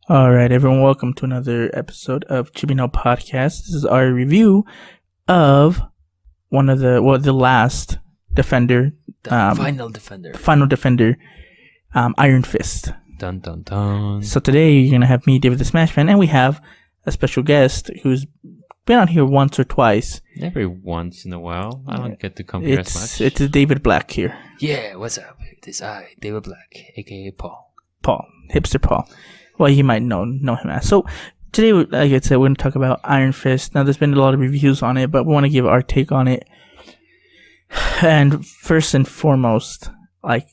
All right, everyone, welcome to another episode of Chibi Podcast. This is our review of the last Defender. Final Defender. The final Defender, Iron Fist. Dun dun dun. So today you're going to have me, David the Smash Man, and we have a special guest who's been on here once or twice. Every once in a while. I don't get to come here as much. It's David Black here. Yeah, what's up? It is I, David Black, a.k.a. Paul. Hipster Paul. Well, you might know him as. So today, like I said, we're going to talk about Iron Fist. Now, there's been a lot of reviews on it, but we want to give our take on it. And first and foremost, like,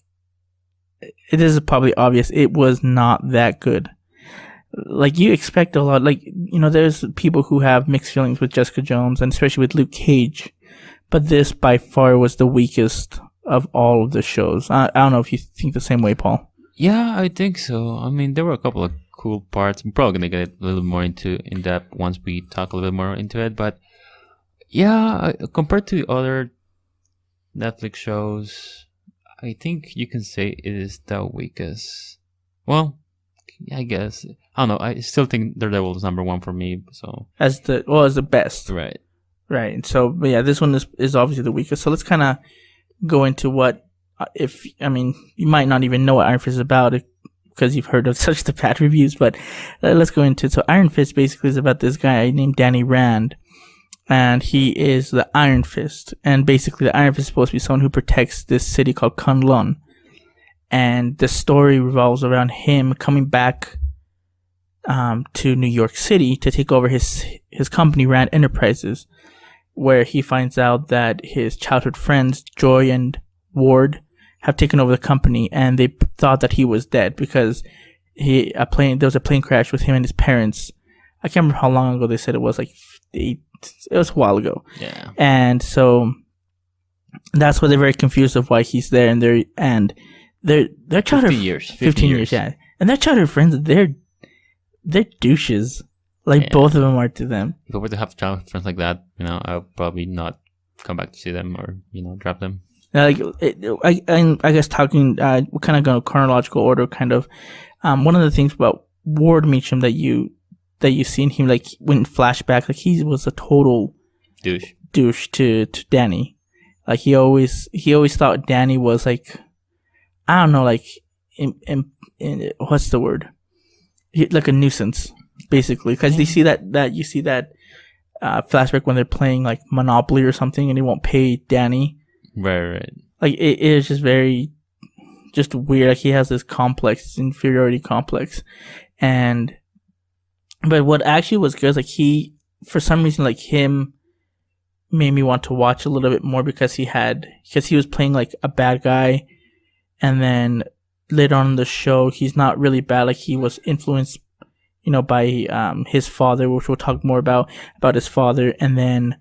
it is probably obvious, it was not that good. Like, you expect a lot. Like, you know, there's people who have mixed feelings with Jessica Jones, and especially with Luke Cage. But this, by far, was the weakest of all of the shows. I don't know if you think the same way, Paul. Yeah, I think so. I mean, there were a couple of cool parts. I'm probably going to get a little more in depth once we talk a little bit more into it. But yeah, compared to other Netflix shows, I think you can say it is the weakest. Well, I guess. I don't know. I still think Daredevil is number one for me. So as the best. Right. Right. So, but yeah, this one is obviously the weakest. So let's kind of go into what, you might not even know what Iron Fist is about because you've heard of such the bad reviews, but let's go into it. So Iron Fist basically is about this guy named Danny Rand, and he is the Iron Fist. And basically the Iron Fist is supposed to be someone who protects this city called Kunlun. And the story revolves around him coming back to New York City to take over his company, Rand Enterprises, where he finds out that his childhood friends, Joy and Ward, have taken over the company, and they thought that he was dead because there was a plane crash with him and his parents. I can't remember how long ago they said it was, like it was a while ago. Yeah. And so that's why they're very confused of why he's there, and their childhood 15 years, yeah. And their childhood friends, they're douches. Like, both of them are to them. If I were to have childhood friends like that, I'll probably not come back to see them or, drop them. I guess talking, we're kind of going chronological order, kind of. One of the things about Ward Meacham that you see in him, like, when flashback, like, he was a total douche to Danny. Like, he always thought Danny was, like, I don't know, like, what's the word? Like a nuisance, basically, because you see that flashback when they're playing like Monopoly or something, and they won't pay Danny. Right. Like, it is just very, just weird. Like, he has this inferiority complex, but what actually was good is, like, he, for some reason, like, him made me want to watch a little bit more because he was playing like a bad guy, and then later on in the show, he's not really bad. Like, he was influenced, by his father, which we'll talk more about his father, and then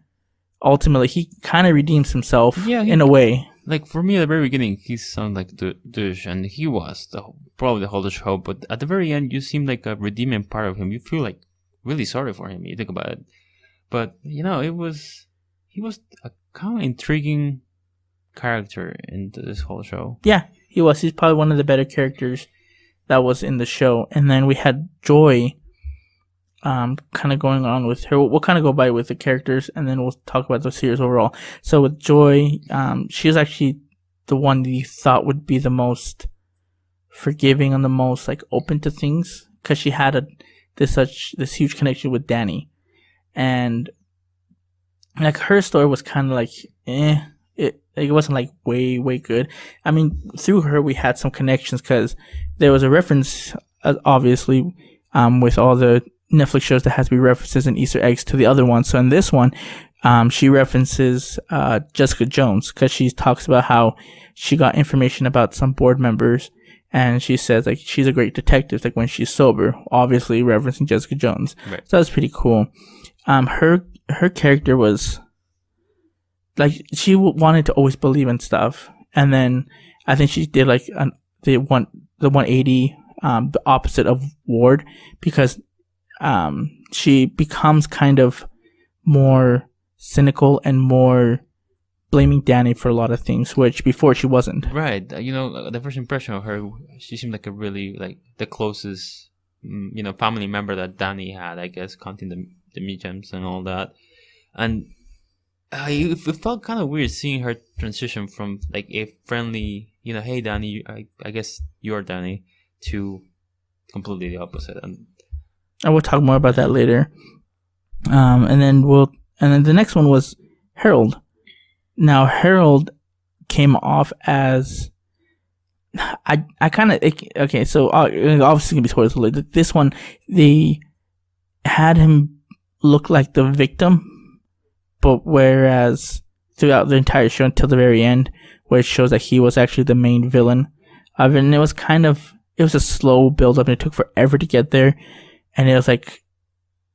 ultimately he kind of redeems himself in a way. Like, for me at the very beginning, he sounded like a douche, and he was probably the whole show, but at the very end, you seem like a redeeming part of him. You feel like really sorry for him, you think about it. But, he was a kind of intriguing character in this whole show. Yeah, he was. He's probably one of the better characters that was in the show. And then we had Joy, kind of going on with her. We'll kind of go by with the characters, and then we'll talk about the series overall. So with Joy, she was actually the one that you thought would be the most forgiving and the most, like, open to things, because she had this huge connection with Danny, and like, her story was kind of like it wasn't like way good. I mean, through her we had some connections because there was a reference, obviously, with all the Netflix shows that has to be references and Easter eggs to the other one. So in this one, she references Jessica Jones because she talks about how she got information about some board members, and she says, like, she's a great detective, like, when she's sober, obviously referencing Jessica Jones. Right. So that's pretty cool. Her character was, like, she wanted to always believe in stuff, and then I think she did like the 180, the opposite of Ward, because she becomes kind of more cynical and more blaming Danny for a lot of things, which before she wasn't. Right. The first impression of her, she seemed like a really, like, the closest family member that Danny had, I guess, counting the meat gems and all that. And it felt kind of weird seeing her transition from like a friendly, hey Danny, I guess you're Danny, to completely the opposite. And we'll talk more about that later. And then the next one was Harold. Now Harold came off as I kind of okay. So obviously gonna be spoilers later. This one, they had him look like the victim, but whereas throughout the entire show until the very end, where it shows that he was actually the main villain of it, and it was a slow build up, and it took forever to get there. And it was like,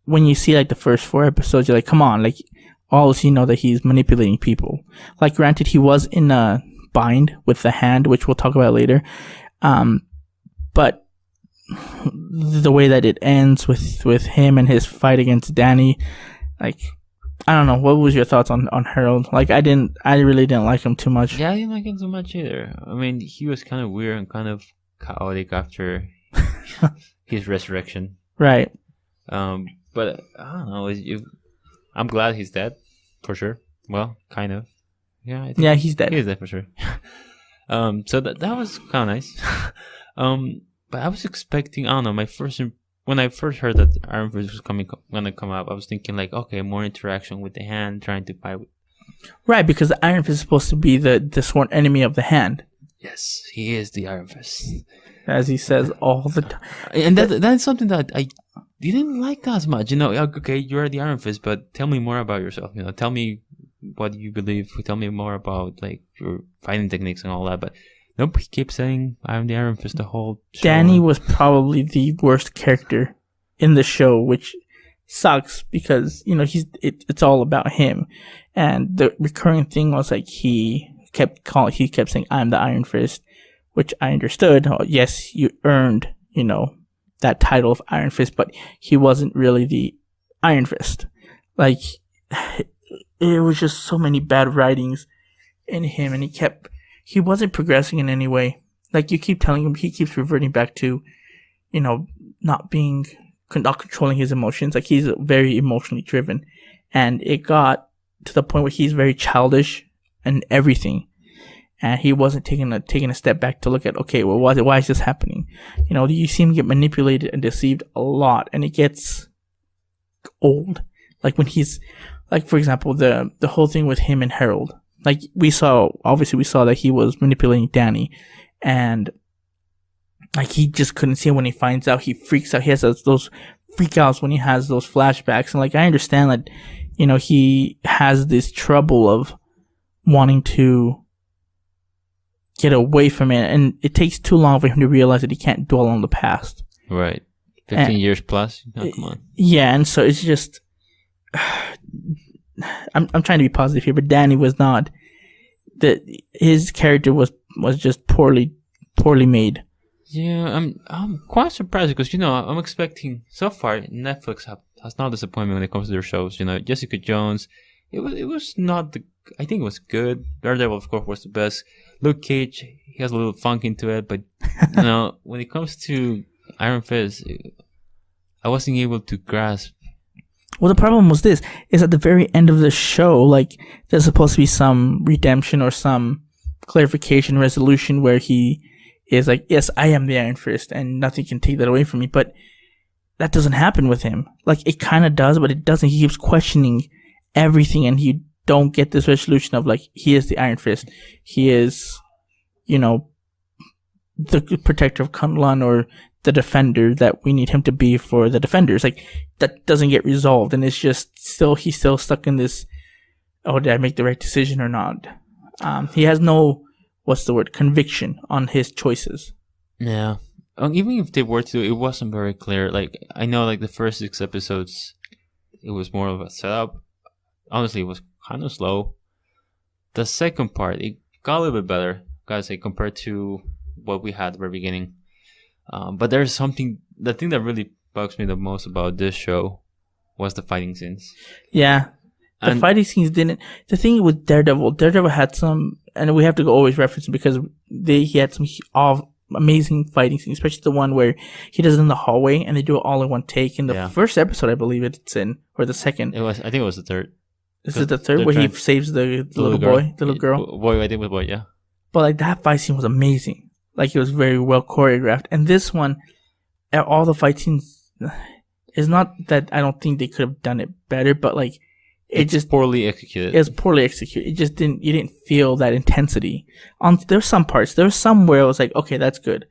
when you see like the first 4 episodes, you're like, come on, like, all you know that he's manipulating people. Like, granted, he was in a bind with the hand, which we'll talk about later. But the way that it ends with him and his fight against Danny, like, I don't know. What was your thoughts on Harold? Like, I really didn't like him too much. Yeah, I didn't like him too much either. I mean, he was kind of weird and kind of chaotic after his resurrection. Right. But I don't know. I'm glad he's dead, for sure. Well, kind of. Yeah. I think he's dead. He's dead for sure. So that was kind of nice. But I was expecting. I don't know. When I first heard that Iron Fist was gonna come up, I was thinking like, okay, more interaction with the hand, trying to fight. Right, because the Iron Fist is supposed to be the sworn enemy of the hand. Yes, he is the Iron Fist, as he says all the time. And that's something that I didn't like as much. Okay, you're the Iron Fist, but tell me more about yourself. Tell me what you believe. Tell me more about like your fighting techniques and all that. But nope, he keeps saying I'm the Iron Fist the whole show. Danny was probably the worst character in the show, which sucks because it's all about him. And the recurring thing was like he kept saying I'm the Iron Fist, which I understood. Oh, yes, you earned that title of Iron Fist, but he wasn't really the Iron Fist. Like, it was just so many bad writings in him, and he wasn't progressing in any way. Like, you keep telling him, he keeps reverting back to, not controlling his emotions. Like, he's very emotionally driven, and it got to the point where he's very childish and everything. And he wasn't taking a step back to look at, okay, well, why is this happening? You see him get manipulated and deceived a lot, and it gets old. Like when he's, like, for example, the whole thing with him and Harold. Like, we saw that he was manipulating Danny, and like he just couldn't see it. When he finds out, he freaks out. He has those freakouts when he has those flashbacks. And like, I understand that, he has this trouble of wanting to get away from it, and it takes too long for him to realize that he can't dwell on the past. Right. 15 years plus? Oh, come on. Yeah, and so it's just I'm trying to be positive here, but Danny was not his character was just poorly made. Yeah, I'm quite surprised because I'm expecting so far Netflix has not disappointed me when it comes to their shows. Jessica Jones, it was not I think it was good. Daredevil, of course, was the best. Luke Cage, he has a little funk into it, but when it comes to Iron Fist, I wasn't able to grasp. Well, the problem was this: is at the very end of the show, like, there's supposed to be some redemption or some clarification, resolution, where he is like, "Yes, I am the Iron Fist, and nothing can take that away from me." But that doesn't happen with him. Like, it kind of does, but it doesn't. He keeps questioning everything, and you don't get this resolution of like, he is the Iron Fist. He is, the protector of Kunlun, or the defender that we need him to be for the defenders. Like, that doesn't get resolved, and it's just he's still stuck in this, oh, did I make the right decision or not? He has no, conviction on his choices. Yeah. Even if they were to, it wasn't very clear. Like, I know, like, the first 6 episodes, it was more of a setup. Honestly, it was kind of slow. The second part, it got a little bit better, gotta say, compared to what we had at the very beginning. But there's the thing that really bugs me the most about this show was the fighting scenes. Yeah. The fighting scenes didn't. The thing with Daredevil had some, and we have to always reference it because he had some amazing fighting scenes, especially the one where he does it in the hallway and they do it all in one take. In the first episode, I believe it's in, or the second. I think it was the third. Is it the third where he saves the little boy, the little girl? Boy, I think it was boy, yeah. But like that fight scene was amazing. Like it was very well choreographed. And this one, all the fight scenes, is not that I don't think they could have done it better, but like it's just poorly executed. It was poorly executed. It just didn't. You didn't feel that intensity. There's some parts. There's some where I was like, okay, that's good.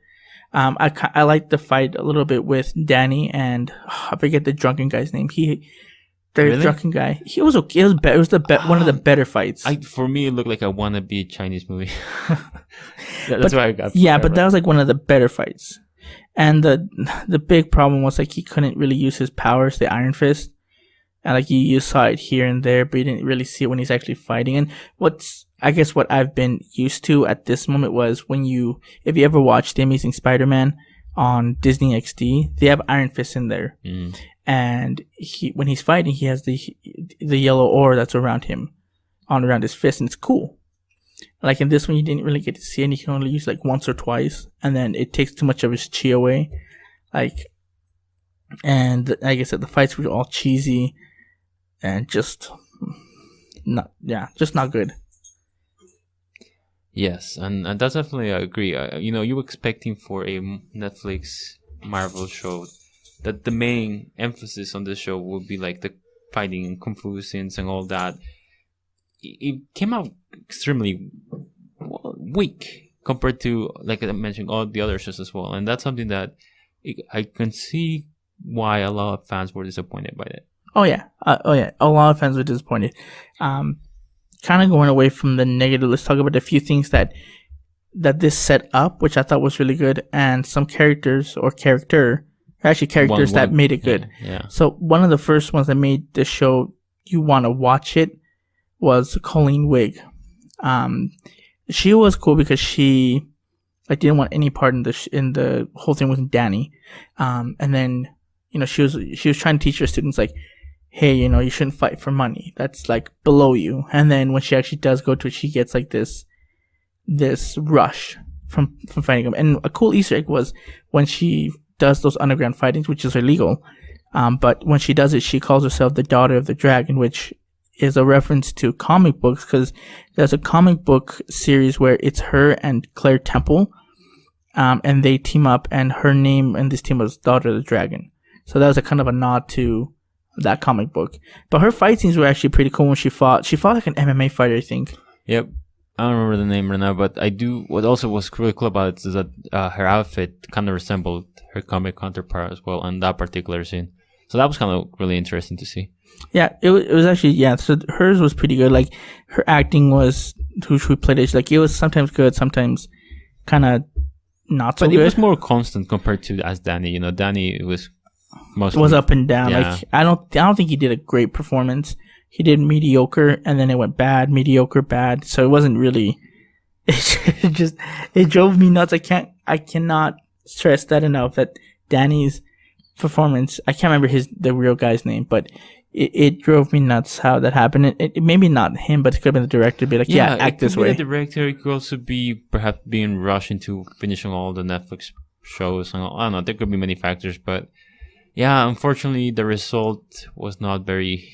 I liked the fight a little bit with Danny and I forget the drunken guy's name. Drunken guy. He was okay. It was one of the better fights. For me, it looked like a wannabe Chinese movie. That's why I got. Yeah, but that was like one of the better fights. And the big problem was like he couldn't really use his powers, the Iron Fist, and like you saw it here and there, but you didn't really see it when he's actually fighting. And what I've been used to at this moment was if you ever watched The Amazing Spider-Man on Disney XD, they have Iron Fist in there. And when he's fighting, he has the yellow ore that's around him, around his fist, and it's cool. Like in this one, you didn't really get to see it, and you can only use like once or twice, and then it takes too much of his chi away. And like I said, the fights were all cheesy, and just not good. Yes, and that's definitely, I agree. You were expecting for a Netflix Marvel show that the main emphasis on the show would be like the fighting and kung fu scenes and all that. It came out extremely weak compared to, like I mentioned, all the other shows as well. And that's something that I can see why a lot of fans were disappointed by that. Oh yeah. A lot of fans were disappointed. Kind of going away from the negative, let's talk about a few things that this set up, which I thought was really good, and some characters that made it good. Yeah. So one of the first ones that made the show you want to watch it was Colleen Wig. She was cool because she didn't want any part in the whole thing with Danny. And then she was trying to teach her students like, hey, you shouldn't fight for money. That's like below you. And then when she actually does go to it, she gets like this rush from fighting him. And a cool Easter egg was when she does those underground fightings, which is illegal. But when she does it, she calls herself the Daughter of the Dragon, which is a reference to comic books, because there's a comic book series where it's her and Claire Temple, and they team up, and her name in this team was Daughter of the Dragon. So that was a kind of a nod to that comic book. But her fight scenes were actually pretty cool when she fought. She fought like an MMA fighter, I think. Yep. I don't remember the name right now, but I do. What also was really cool about it is that her outfit kind of resembled her comic counterpart as well on that particular scene. So that was kind of really interesting to see. Yeah, it was actually, yeah. So hers was pretty good. Like her acting was, who she played it, like it was sometimes good, sometimes kind of not so good. But it was more constant compared to as Danny. Danny was mostly was up and down. Yeah. Like I don't think he did a great performance. He did mediocre, and then it went bad, mediocre, bad. So it wasn't really. It drove me nuts. I cannot stress that enough. That Danny's performance. I can't remember the real guy's name, but it drove me nuts how that happened. It maybe not him, but it could have been the director. Be like, act this way. The director. It could also be perhaps being rushed into finishing all the Netflix shows. And I don't know. There could be many factors, but yeah, unfortunately, the result was not very.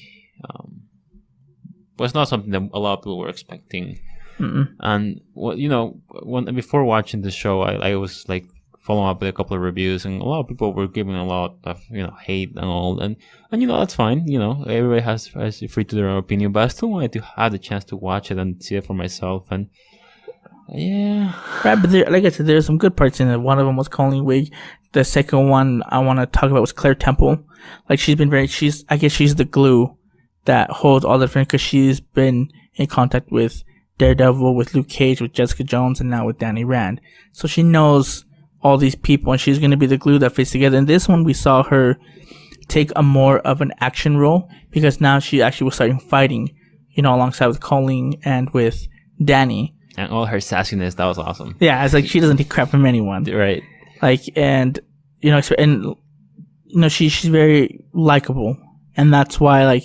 Was not something that a lot of people were expecting. Mm-mm. And before watching the show, I was like following up with a couple of reviews, and a lot of people were giving a lot of hate and all, and that's fine. Everybody has free to their own opinion, but I still wanted to have the chance to watch it and see it for myself. And yeah, right. But like I said, there's some good parts in it. One of them was Colleen Wig. The second one I want to talk about was Claire Temple. Like I guess she's the glue that holds all the different, because she's been in contact with Daredevil, with Luke Cage, with Jessica Jones, and now with Danny Rand. So she knows all these people, and she's going to be the glue that fits together. In this one, we saw her take a more of an action role, because now she actually was starting fighting, alongside with Colleen and with Danny. And all her sassiness, that was awesome. Yeah, it's like she doesn't take crap from anyone. Right. She's very likable, and that's why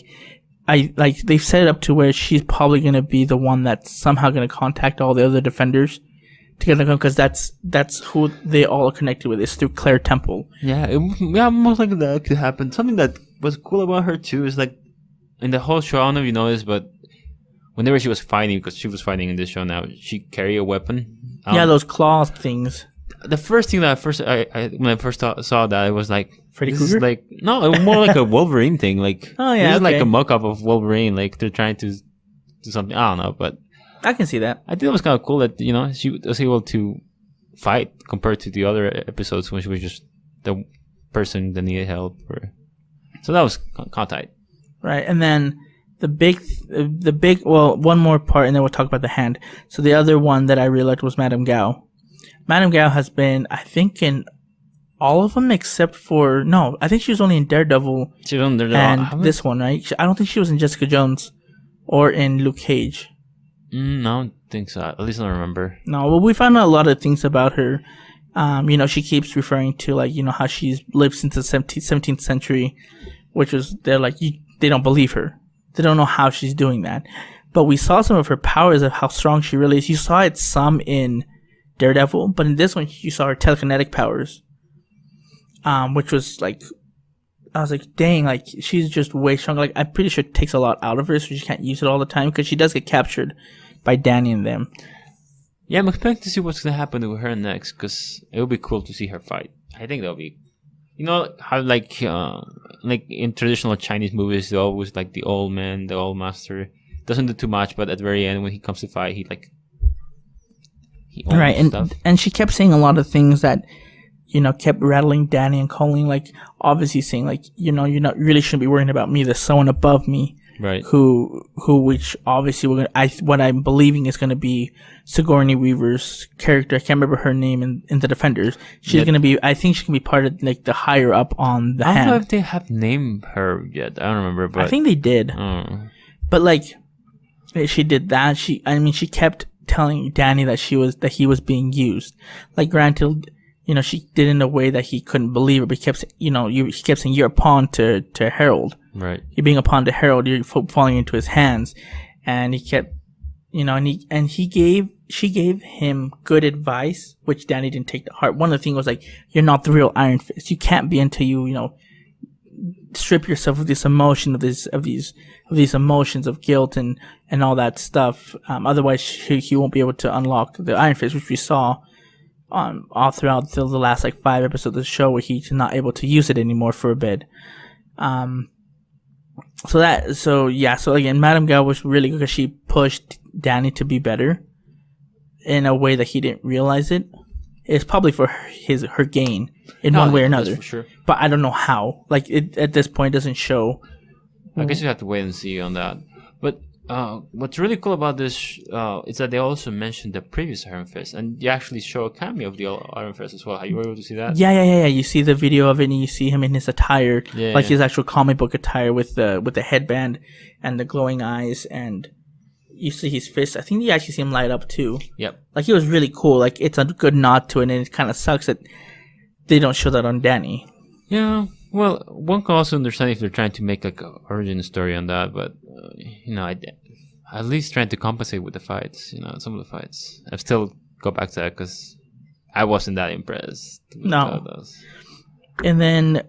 they've set it up to where she's probably going to be the one that's somehow going to contact all the other defenders together because that's who they all are connected with. Is through Claire Temple. Yeah, most likely that could happen. Something that was cool about her too is like in the whole show. I don't know if you noticed, but whenever she was fighting, because she was fighting in this show now, she carried a weapon. Yeah, those claw things. The first thing that when I first saw that, it was like Freddy this is Krueger? like no, it was more like a Wolverine thing. Like Oh, yeah, this is like okay. a mock-up of Wolverine. Like they're trying to do something. I don't know, but I can see that. I think it was kind of cool that she was able to fight compared to the other episodes when she was just the person that needed help. So that was kind of tight. Right, and then the big, well, one more part, and then we'll talk about the hand. So the other one that I really liked was Madame Gao. Madame Gao has been, I think, in all of them except for no. I think she was only in Daredevil She was on there. and this one, right? I don't think she was in Jessica Jones or in Luke Cage. I don't think so. At least I don't remember. No, well, we found out a lot of things about her. She keeps referring to how she's lived since the 17th century, which was they're like they don't believe her. They don't know how she's doing that. But we saw some of her powers of how strong she really is. You saw it some in Daredevil, but in this one you saw her telekinetic powers, which was like, I was like, dang, like she's just way stronger. Like I'm pretty sure it takes a lot out of her, so she can't use it all the time because she does get captured by Danny and them. Yeah, I'm expecting to see what's gonna happen to her next because it would be cool to see her fight. I think that'll be, how like in traditional Chinese movies, they always like the old man, the old master doesn't do too much, but at the very end when he comes to fight, he owns Right, stuff. and she kept saying a lot of things that kept rattling Danny and Colleen, like obviously saying like you really shouldn't be worrying about me. There's someone above me, right? Which obviously what I'm believing is gonna be Sigourney Weaver's character. I can't remember her name in the Defenders. She's gonna be. I think she can be part of like the higher up on the I don't hand. know if they have named her yet. I don't remember, but I think they did. But like she did that. She kept telling Danny that he was being used. Like granted, she did it in a way that he couldn't believe it, but he kept saying you're a pawn to Harold. Right. You're being a pawn to Harold. You're falling into his hands, and he kept, she gave him good advice, which Danny didn't take to heart. One of the things was like, you're not the real Iron Fist. You can't be until you strip yourself of this emotion of these emotions of guilt and all that stuff. Otherwise, he won't be able to unlock the Iron Fist, which we saw all throughout the last 5 episodes of the show, where he's not able to use it anymore for a bit. So again, Madame Gao was really good because she pushed Danny to be better in a way that he didn't realize it. It's probably for her gain in one way or another. For sure. But I don't know how. Like at this point, it doesn't show. I guess you have to wait and see on that. But what's really cool about this is that they also mentioned the previous Iron Fist, and you actually show a cameo of the Iron Fist as well. Are you able to see that? Yeah. You see the video of it, and you see him in his attire, his actual comic book attire with the headband and the glowing eyes, and you see his fist. I think you actually see him light up too. Yep. Like it was really cool. Like it's a good nod to it, and it kind of sucks that they don't show that on Danny. Yeah. Well, one can also understand if they're trying to make like an origin story on that, but at least trying to compensate with the fights. Some of the fights. I still go back to that because I wasn't that impressed. No. And then,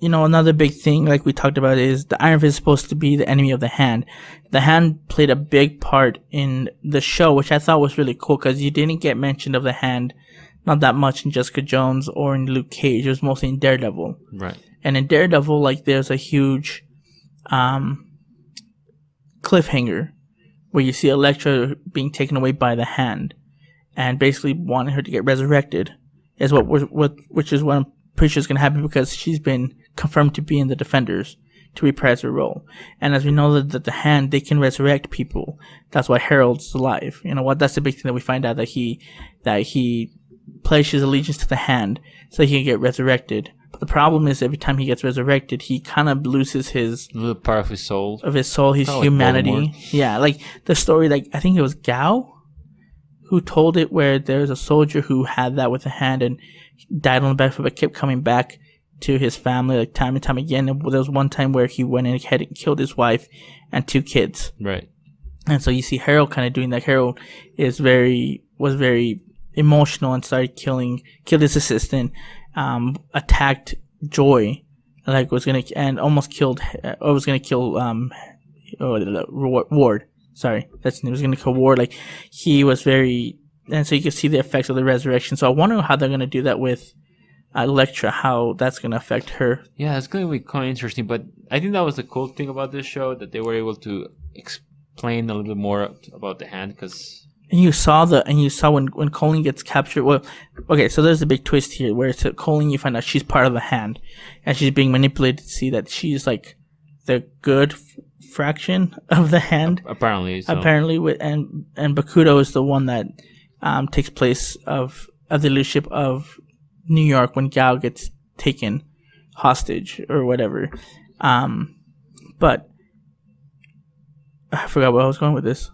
another big thing like we talked about is the Iron Fist is supposed to be the enemy of the Hand. The Hand played a big part in the show, which I thought was really cool because you didn't get mentioned of the Hand, not that much in Jessica Jones or in Luke Cage. It was mostly in Daredevil. Right. And in Daredevil, there's a huge cliffhanger where you see Elektra being taken away by the Hand and basically wanting her to get resurrected is which is what I'm pretty sure is going to happen because she's been confirmed to be in the Defenders to reprise her role. And as we know that the Hand, they can resurrect people. That's why Harold's alive. That's the big thing that we find out, that he pledges allegiance to the Hand so he can get resurrected. But the problem is every time he gets resurrected, he kind of loses his little part of his soul. His humanity. Like yeah, like the story, I think it was Gao who told it, where there's a soldier who had that with a hand and died on the battlefield, but kept coming back to his family time and time again. And there was one time where he went ahead and killed his wife and 2 kids. Right. And so you see Harold kind of doing that. Harold was very emotional and started killed his assistant, attacked Joy, like was gonna and almost killed or was gonna kill Ward. Sorry, that's he was gonna kill Ward. Like he was very, and so you can see the effects of the resurrection. So I wonder how they're gonna do that with Elektra, how that's gonna affect her. Yeah, it's gonna be quite interesting. But I think that was the cool thing about this show, that they were able to explain a little bit more about the hand, because. And you saw when Colleen gets captured. Well, okay, so there's a big twist here where it's Colleen. You find out she's part of the hand, and she's being manipulated to see that she's like the good fraction of the hand. Apparently, and Bakudo is the one that takes place of the leadership of New York when Gao gets taken hostage or whatever. But I forgot where I was going with this.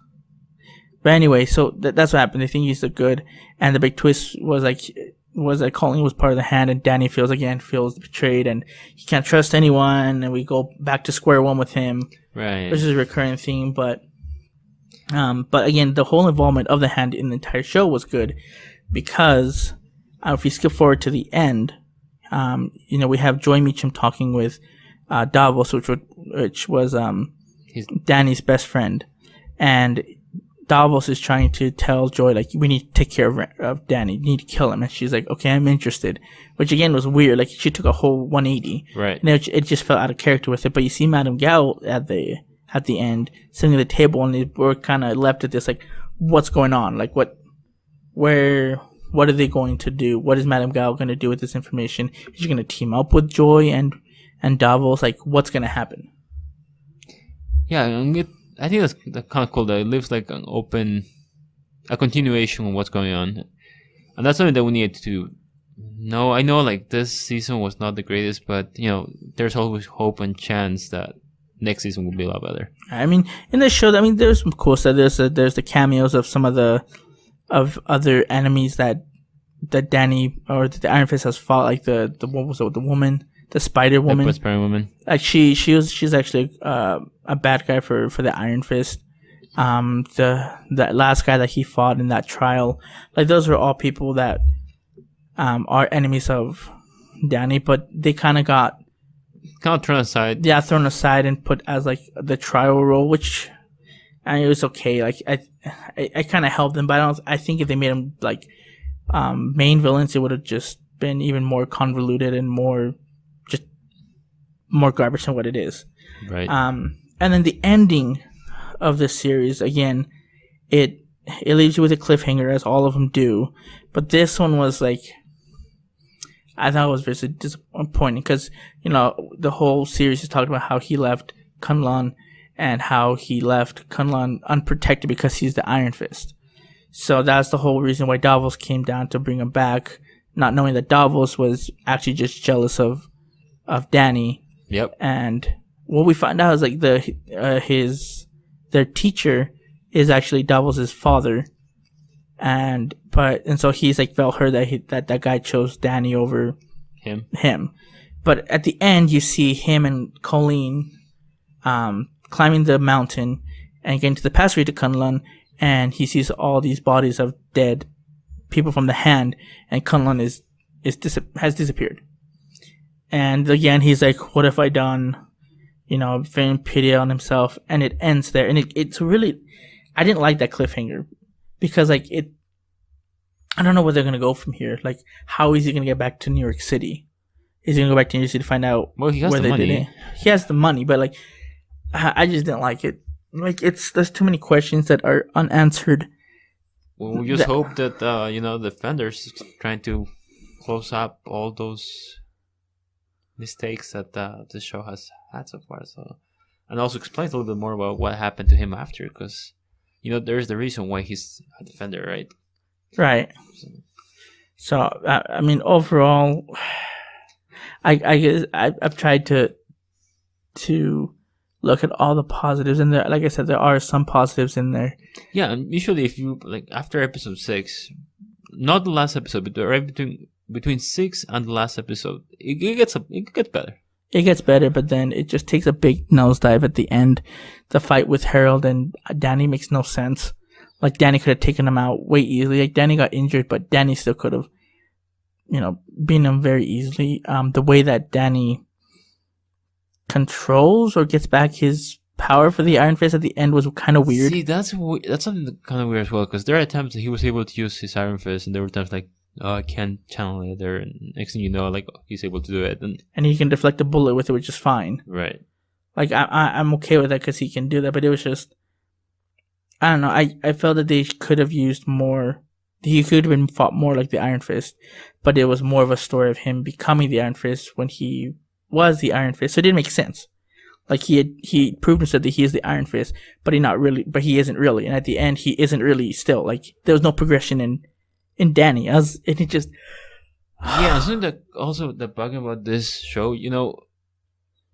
But anyway, so that's what happened. They think he's the good, and the big twist was that Colleen was part of the hand, and Danny feels betrayed, and he can't trust anyone, and we go back to square one with him. Right. Which is a recurring theme, but again, the whole involvement of the hand in the entire show was good, because if you skip forward to the end, we have Joy Meacham talking with Davos, which was Danny's best friend, and Davos is trying to tell Joy, like, we need to take care of Danny. You need to kill him. And she's like, okay, I'm interested. Which, again, was weird. Like, she took a whole 180. Right. And it just felt out of character with it. But you see Madame Gao at the end, sitting at the table, and we're kind of left at this, like, what's going on? Like, what are they going to do? What is Madame Gao going to do with this information? Is she going to team up with Joy and Davos? Like, what's going to happen? Yeah, I think that's kind of cool that it leaves like a continuation of what's going on, and that's something that we need to know. I know like this season was not the greatest, but there's always hope and chance that next season will be a lot better. I mean, in this show, there's some cool stuff. There's the cameos of some of other enemies that Danny or the Iron Fist has fought, like the what was it, the woman. The Spider Woman. The Spider Woman. Like she's actually a bad guy for the Iron Fist. The last guy that he fought in that trial, like those were all people that are enemies of Danny, but they kind of got thrown aside. Yeah, thrown aside and put as like the trial role, which it was okay. Like I kind of helped them, but I think if they made them like main villains, it would have just been even more convoluted and more garbage than what it is. Right. And then the ending of this series, again, it leaves you with a cliffhanger, as all of them do. But this one was like, I thought it was very disappointing, because the whole series is talking about how he left Kunlun and how he left Kunlun unprotected because he's the Iron Fist. So that's the whole reason why Davos came down to bring him back, not knowing that Davos was actually just jealous of Danny. Yep. And what we find out is like their teacher is actually Davos's father, and so he's like felt hurt that guy chose Danny over him. But at the end, you see him and Colleen climbing the mountain and getting to the passageway to Kunlun, and he sees all these bodies of dead people from the hand, and Kunlun has disappeared. And again, he's like, what have I done? Feeling pity on himself. And it ends there. And it's really, I didn't like that cliffhanger, because like I don't know where they're going to go from here. Like, how is he going to get back to New York City? Is he going to go back to New York City to find out where they money. did it? He has the money, but like, I just didn't like it. Like, there's too many questions that are unanswered. Well, we just hope that, the defenders trying to close up all those mistakes that the show has had so far. So, and also explains a little bit more about what happened to him after, because there's the reason why he's a defender, right? Right. So I mean, overall, I guess I've tried to look at all the positives, and there, like I said, there are some positives in there. Yeah, and usually if you like after episode 6, not the last episode, but right between 6 and the last episode, it gets better. It gets better, but then it just takes a big nosedive at the end. The fight with Harold and Danny makes no sense. Like Danny could have taken him out way easily. Like Danny got injured, but Danny still could have, beaten him very easily. The way that Danny controls or gets back his power for the Iron Fist at the end was kind of weird. See, that's something kind of weird as well, because there are times that he was able to use his Iron Fist, and there were times like, oh, I can't channel it there, and next thing you know, like, he's able to do it, and he can deflect a bullet with it, which is fine. Right. Like I'm okay with that because he can do that, but it was just, I don't know. I felt that they could have used more. He could have been fought more like the Iron Fist, but it was more of a story of him becoming the Iron Fist when he was the Iron Fist. So it didn't make sense. Like he proved himself that he is the Iron Fist, but he isn't really. And at the end, he isn't really still. Like there was no progression in Danny. And it just yeah. Something that also the bugging about this show,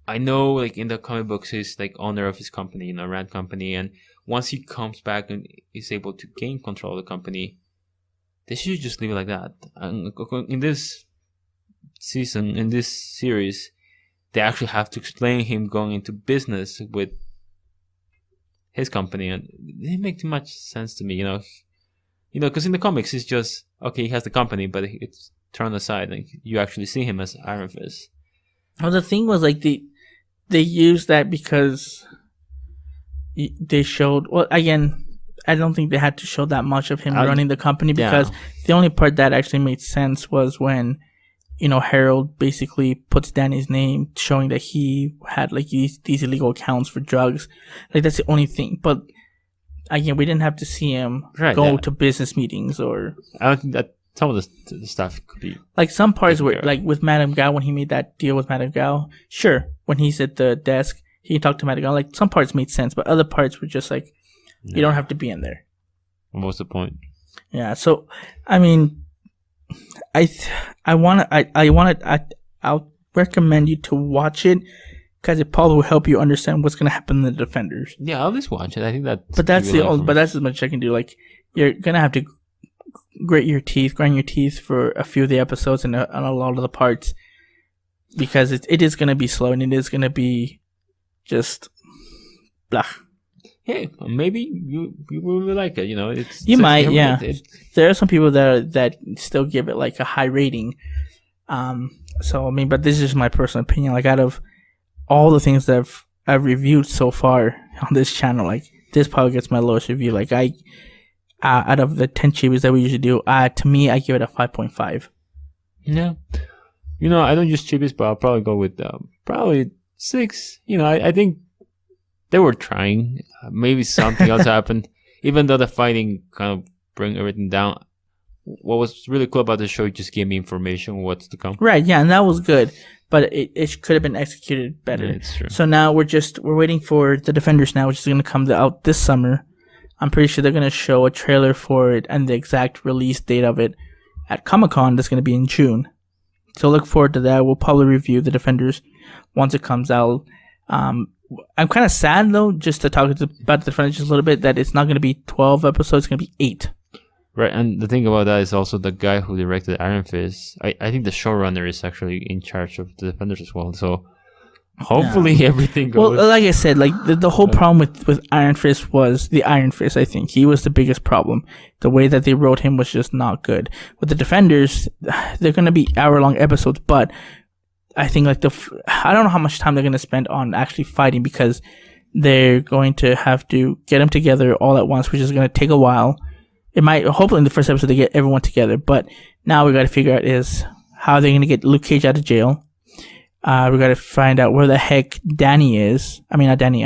I know like in the comic books he's like owner of his company, Rand Company, and once he comes back and is able to gain control of the company, they should just leave it like that. And in this season, in this series, they actually have to explain him going into business with his company, and it didn't make too much sense to me, because in the comics it's just okay, he has the company, but it's turned aside, and you actually see him as Iron Fist. Well, the thing was like they used that because they showed. Well, again, I don't think they had to show that much of him running the company, because the only part that actually made sense was when, Harold basically puts Danny's name, showing that he had like these illegal accounts for drugs. Like that's the only thing. But again, we didn't have to see him go to business meetings or. I don't think that some of the stuff could be like some parts were like with Madame Gao when he made that deal with Madame Gao. Sure, when he's at the desk, he talked to Madame Gao. Like some parts made sense, but other parts were just like. Yeah. You don't have to be in there. What's the point? Yeah. So, I mean, I'll recommend you to watch it because it probably will help you understand what's gonna happen in the Defenders. Yeah, I'll just watch it. I think that. But that's as much as I can do. Like, you're gonna have to grind your teeth for a few of the episodes and on a lot of the parts, because it is gonna be slow and it is gonna be just blah. Hey, maybe you will like it. You might, yeah. There are some people that still give it like a high rating. So I mean, but this is just my personal opinion. Like out of all the things that I've reviewed so far on this channel, like this probably gets my lowest review. Like out of the 10 Chibis that we usually do, to me I give it a 5.5. Yeah, I don't use Chibis, but I'll probably go with probably 6. I think. They were trying. Maybe something else happened. Even though the fighting kind of bring everything down. What was really cool about the show, it just gave me information on what's to come. Right, yeah, and that was good. But it could have been executed better. Yeah, it's true. So now we're waiting for the Defenders now, which is going to come out this summer. I'm pretty sure they're going to show a trailer for it and the exact release date of it at Comic-Con. That's going to be in June. So look forward to that. We'll probably review the Defenders once it comes out. I'm kind of sad though, just to talk about the Defenders just a little bit, that it's not going to be 12 episodes, it's going to be 8. Right, and the thing about that is also the guy who directed Iron Fist. I think the showrunner is actually in charge of the Defenders as well. So hopefully everything goes. Well, like I said, like the whole problem with Iron Fist was the Iron Fist. I think he was the biggest problem. The way that they wrote him was just not good. With the Defenders, they're going to be hour-long episodes, but I think like I don't know how much time they're going to spend on actually fighting, because they're going to have to get them together all at once, which is going to take a while. It might, hopefully in the first episode they get everyone together, but now we got to figure out is how they're going to get Luke Cage out of jail. We got to find out where the heck Danny is. I mean, not Danny,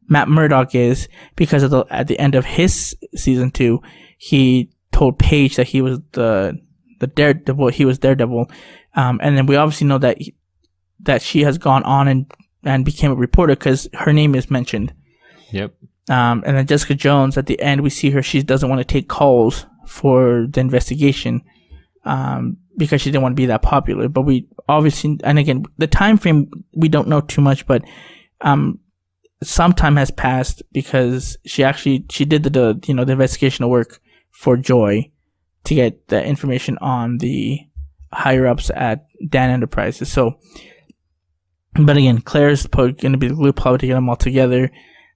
Matt Murdock is, because at the end of his season 2, he told Paige that he was the Daredevil. He was Daredevil. And then we obviously know that she has gone on and became a reporter because her name is mentioned. Yep. And then Jessica Jones, at the end, we see her. She doesn't want to take calls for the investigation because she didn't want to be that popular. But we obviously, and again, the time frame, we don't know too much, but some time has passed because she did the investigational work for Joy to get the information on the higher ups at Dan Enterprises. So, but again, Claire's going to be the glue, probably to get them all together.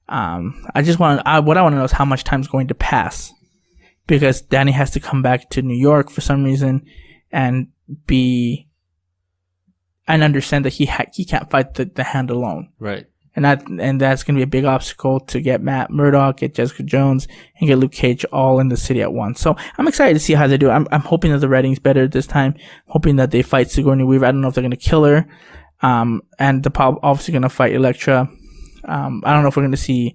I just want what I want to know is how much time is going to pass, because Danny has to come back to New York for some reason and understand that he can't fight the Hand alone. Right. And that's going to be a big obstacle to get Matt Murdock, get Jessica Jones, and get Luke Cage all in the city at once. So I'm excited to see how they do. I'm hoping that the writing's better this time. Hoping that they fight Sigourney Weaver. I don't know if they're going to kill her. And they're obviously going to fight Elektra. I don't know if we're going to see,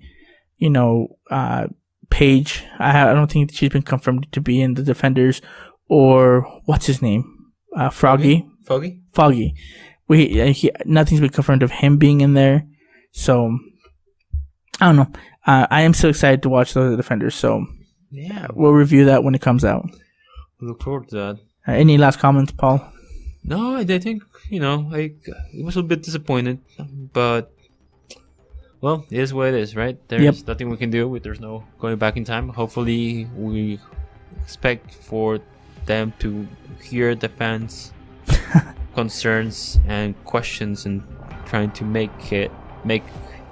Paige. I don't think she's been confirmed to be in the Defenders, or what's his name? Foggy. Nothing's been confirmed of him being in there. So, I don't know. I am so excited to watch the Defenders. So, yeah, we'll review that when it comes out. Look forward to that. Any last comments, Paul? No, I think, I was a bit disappointed. But, well, it is what it is, right? There's nothing we can do. There's no going back in time. Hopefully, we expect for them to hear the fans' concerns and questions and trying to make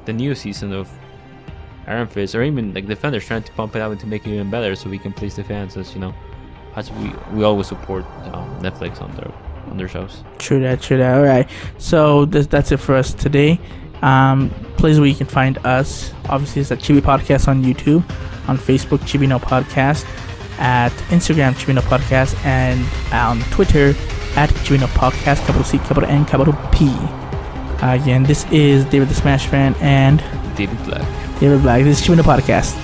the new season of Iron Fist, or even like Defenders, trying to pump it out and to make it even better so we can please the fans, as we always support Netflix on their shows. True that. All right, so that's it for us today. Places where you can find us, obviously, is at Chibi Podcast on YouTube, on Facebook Chibi No Podcast, at Instagram Chibi No Podcast, and on Twitter at Chibi No Podcast, capital C, capital N, capital P. Again, this is David the Smash Fan and David Black. This is Chibi No Podcast.